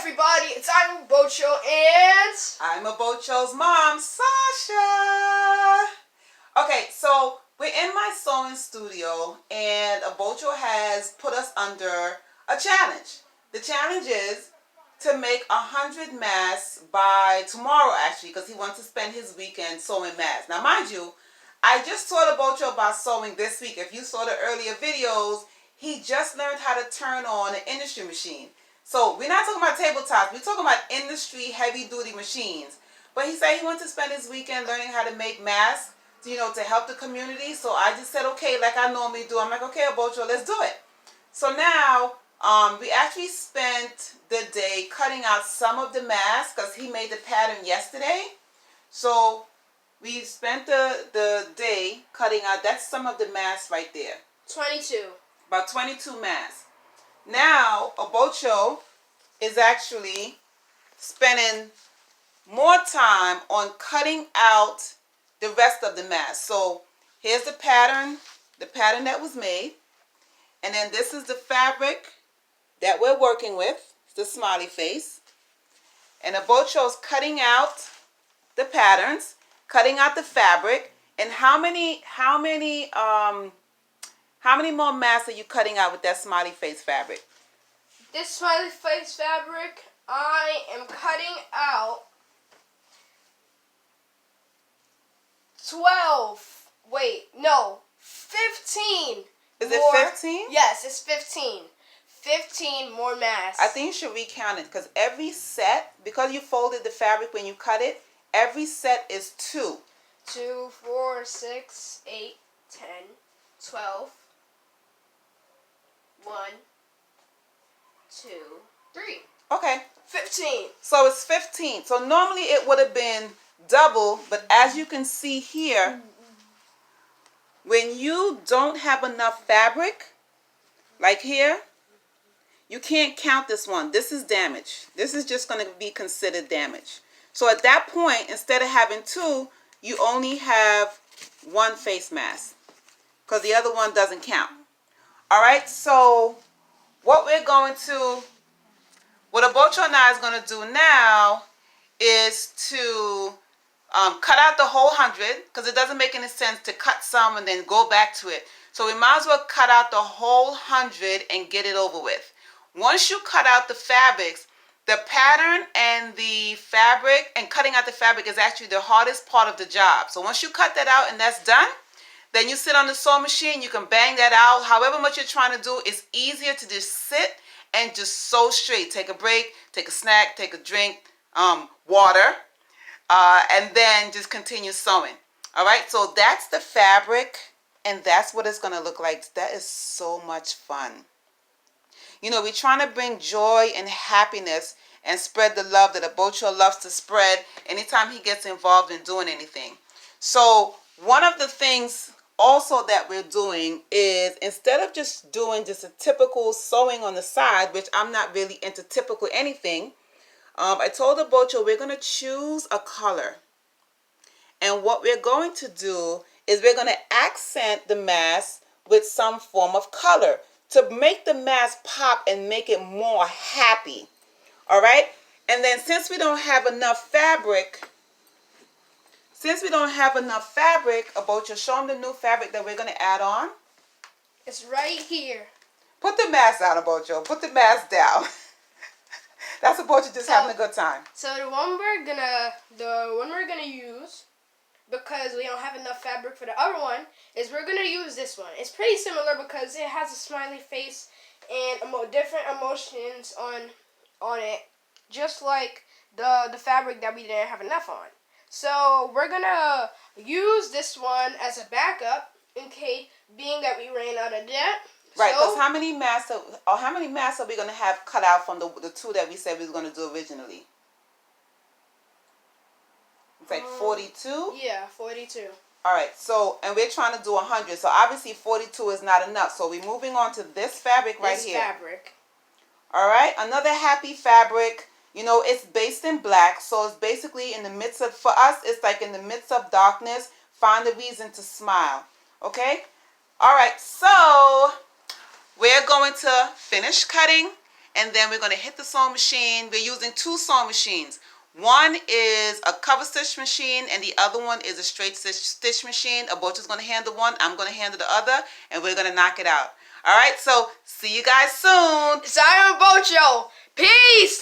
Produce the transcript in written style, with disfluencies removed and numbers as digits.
everybody, I'm Obocho and I'm Obocho's mom, Sasha. Okay, so we're in my sewing studio and Obocho has put us under a challenge. The challenge is to make 100 masks by tomorrow, actually, because he wants to spend his weekend sewing masks. Now, mind you, I just taught Obocho about sewing this week. If you saw the earlier videos, he just learned how to turn on an industry machine. So we're not talking about tabletops. We're talking about industry heavy-duty machines. But he said he wants to spend his weekend learning how to make masks, to help the community. So I just said, okay, like I normally do. I'm like, okay, Obocho, let's do it. So now we actually spent the day cutting out some of the masks because he made the pattern yesterday. So we spent the day cutting out. That's some of the masks right there. 22. About 22 masks. Now, Obocho is actually spending more time on cutting out the rest of the mask. So here's the pattern that was made. And then this is the fabric that we're working with, the smiley face. And Obocho's cutting out the patterns, cutting out the fabric. And how many more masks are you cutting out with that smiley face fabric? This smiley face fabric, I am cutting out 12. Wait, no, 15. Is it 15? Yes, it's 15. 15 more masks. I think you should recount it because every set, because you folded the fabric when you cut it, every set is 2. 2, 4, 6, 8, 10, 12. 1, 2, 3. Okay. 15. So it's 15. So normally it would have been double, but as you can see here, when you don't have enough fabric, like here, you can't count this one. This is damage. This is just going to be considered damage. So at that point, instead of having 2, you only have 1 face mask because the other one doesn't count. All right, so what Obocho and I is going to do now is to cut out the whole 100 because it doesn't make any sense to cut some and then go back to it. So we might as well cut out the whole 100 and get it over with. Once you cut out the fabrics, the pattern and the fabric and cutting out the fabric is actually the hardest part of the job. So once you cut that out and that's done, then you sit on the sewing machine, you can bang that out. However much you're trying to do, it's easier to just sit and just sew straight. Take a break, take a snack, take a drink, water, and then just continue sewing. All right, so that's the fabric, and that's what it's going to look like. That is so much fun. We're trying to bring joy and happiness and spread the love that Obocho loves to spread anytime he gets involved in doing anything. So one of the things also that we're doing is instead of just doing just a typical sewing on the side, which I'm not really into typical anything, I told Obocho we're going to choose a color. And what we're going to do is we're going to accent the mask with some form of color to make the mask pop and make it more happy. All right? And then since we don't have enough fabric, Obocho, show them the new fabric that we're going to add on. It's right here. Put the mask down, Obocho. Put the mask down. That's Obocho just having a good time. So the one we're gonna use, because we don't have enough fabric for the other one, is we're gonna use this one. It's pretty similar because it has a smiley face and different emotions on it, just like the fabric that we didn't have enough on. So we're gonna use this one as a backup in case, being that we ran out of that. Right, because how many masks are we gonna have cut out from the 2 that we said we was gonna do originally? It's like 42. Yeah, 42. All right, so and we're trying to do 100, so obviously 42 is not enough. So we're moving on to this fabric right here. This fabric. All right, another happy fabric. It's based in black, so it's basically in the midst of, for us, it's like in the midst of darkness, find a reason to smile. Okay? All right, so we're going to finish cutting and then we're going to hit the sewing machine. We're using two sewing machines. One is a cover stitch machine and the other one is a straight stitch machine. Obocho's going to handle one, I'm going to handle the other, and we're going to knock it out. All right, so see you guys soon. It's Obocho. Peace.